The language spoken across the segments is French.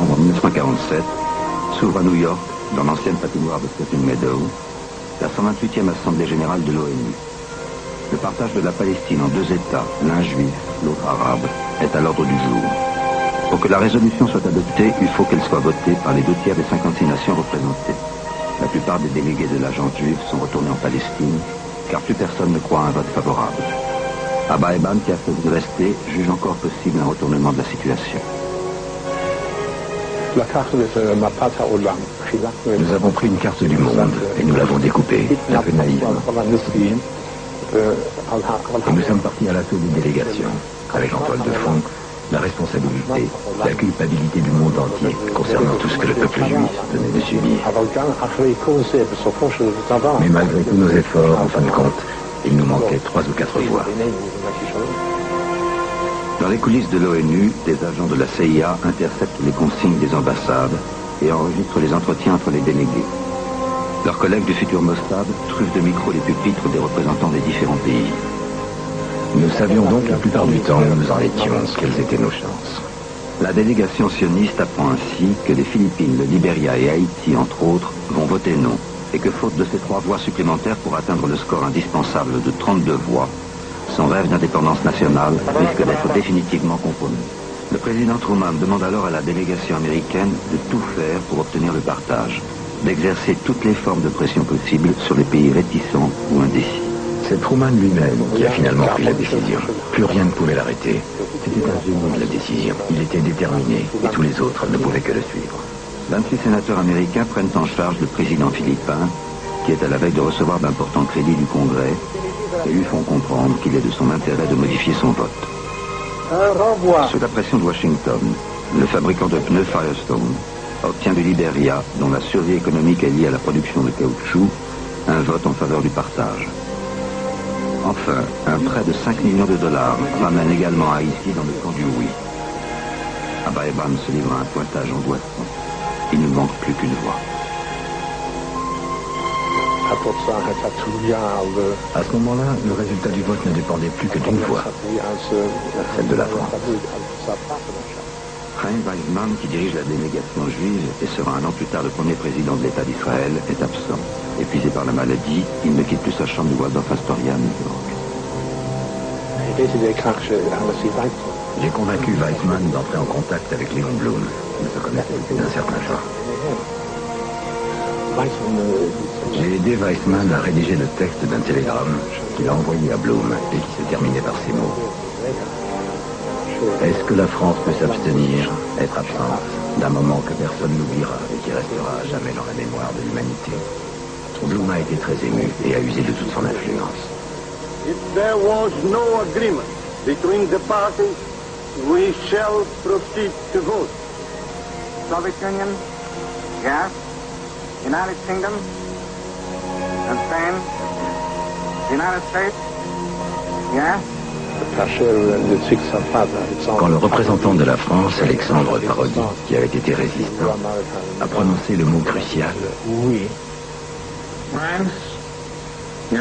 septembre 1947, s'ouvre à New York, dans l'ancienne patinoire de Spring Meadow, la 128e Assemblée générale de l'ONU. Le partage de la Palestine en deux États, l'un juif, l'autre arabe, est à l'ordre du jour. Pour que la résolution soit adoptée, il faut qu'elle soit votée par les 2/3 des 56 nations représentées. La plupart des délégués de l'agence juive sont retournés en Palestine, car plus personne ne croit à un vote favorable. Abba Eban, qui a choisi de rester, juge encore possible un retournement de la situation. Nous avons pris une carte du monde et nous l'avons découpée, un peu naïvement. Et nous sommes partis à l'assaut des délégations, avec en toile de fond la responsabilité, la culpabilité du monde entier concernant tout ce que le peuple juif venait de subir. Mais malgré tous nos efforts, en fin de compte, il nous manquait 3 ou 4 voix. Dans les coulisses de l'ONU, des agents de la CIA interceptent les consignes des ambassades et enregistrent les entretiens entre les délégués. Leurs collègues du futur Mossad truffent de micros les pupitres des représentants des différents pays. Nous savions donc la plupart du temps où nous en étions, quelles étaient nos chances. La délégation sioniste apprend ainsi que les Philippines, le Libéria et Haïti, entre autres, vont voter non, et que faute de ces 3 voix supplémentaires pour atteindre le score indispensable de 32 voix, son rêve d'indépendance nationale risque d'être définitivement compromis. Le président Truman demande alors à la délégation américaine de tout faire pour obtenir le partage, d'exercer toutes les formes de pression possibles sur les pays réticents ou indécis. C'est Truman lui-même qui a finalement pris la décision. Plus rien ne pouvait l'arrêter. C'était un génie de la décision. Il était déterminé et tous les autres ne pouvaient que le suivre. 26 sénateurs américains prennent en charge le président philippin, qui est à la veille de recevoir d'importants crédits du Congrès, et lui font comprendre qu'il est de son intérêt de modifier son vote. Sous la pression de Washington, le fabricant de pneus Firestone obtient du Libéria, dont la survie économique est liée à la production de caoutchouc, un vote en faveur du partage. Enfin, un prêt de 5 millions de dollars ramène également Haïti dans le camp du oui. Abba Eban se livre à un pointage angoissant. Il ne manque plus qu'une voix. À ce moment-là, le résultat du vote ne dépendait plus que d'une voix, celle de la France. Chaim Weizmann, qui dirige la délégation juive et sera un an plus tard le premier président de l'État d'Israël, est absent. Épuisé par la maladie, il ne quitte plus sa chambre du Waldorf Astoria à New York. J'ai convaincu Weizmann d'entrer en contact avec Léon Blum. Ils se connaissaient depuis un certain temps. J'ai aidé Weizmann à rédiger le texte d'un télégramme qu'il a envoyé à Blum et qui se terminait par ces mots. Est-ce que la France peut s'abstenir, être absente, d'un moment que personne n'oubliera et qui restera à jamais dans la mémoire de l'humanité? Blum a été très ému et a usé de toute son influence. If there was no agreement between the parties, we shall proceed to vote. Soviet Union, yes. United Kingdom, Spain, United States, yes. Quand le représentant de la France, Alexandre Parodi, qui avait été résistant, a prononcé le mot crucial, oui. France, yes.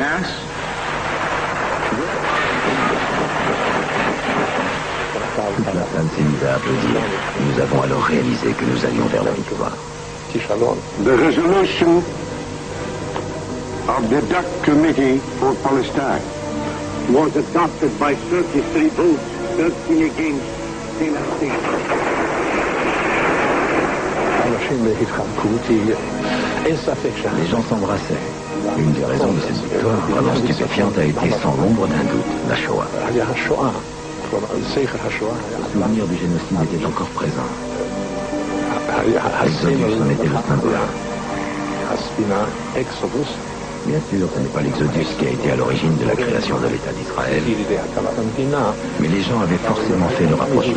Toute la salle s'est mise à applaudir. Nous avons alors réalisé que nous allions vers la victoire. The resolution of the DUC Committee for Palestine was adopted by 33 votes, 13 against, 10 abstentions. Les gens s'embrassaient. Une des raisons de cette victoire vraiment stupéfiante a été sans l'ombre d'un doute la Shoah. Le souvenir du génocide était encore présent. L'exodus en était le symbole. Bien sûr, ce n'est pas l'exodus qui a été à l'origine de la création de l'État d'Israël, mais les gens avaient forcément fait le rapprochement.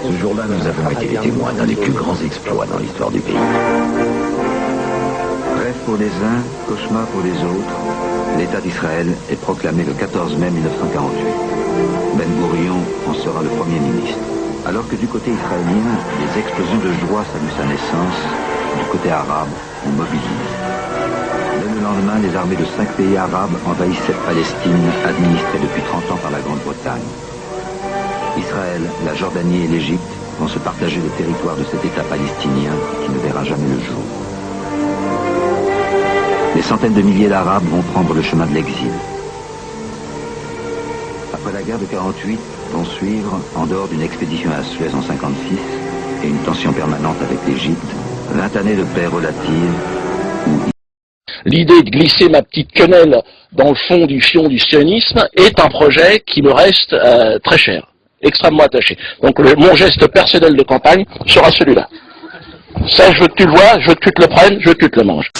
Ce jour-là, nous avons été les témoins d'un des plus grands exploits dans l'histoire du pays. Rêve pour les uns, cauchemar pour les autres, l'État d'Israël est proclamé le 14 mai 1948. Ben Gourion en sera le Premier ministre. Alors que du côté israélien, les explosions de joie saluent sa naissance, du côté côté arabe, on mobilise. Dès le lendemain, les armées de 5 pays arabes envahissent cette Palestine administrée depuis 30 ans par la Grande-Bretagne. Israël, la Jordanie et l'Égypte vont se partager le territoire de cet État palestinien qui ne verra jamais le jour. Des centaines de milliers d'Arabes vont prendre le chemin de l'exil. Après la guerre de 48, vont suivre, en dehors d'une expédition à Suez en 56 et une tension permanente avec l'Égypte, 20 années de paix relative où... L'idée de glisser ma petite quenelle dans le fond du fion du sionisme est un projet qui me reste très cher, extrêmement attaché. Donc mon geste personnel de campagne sera celui-là. Ça, je veux que tu le vois, je veux que tu te le prennes, je veux que tu te le manges.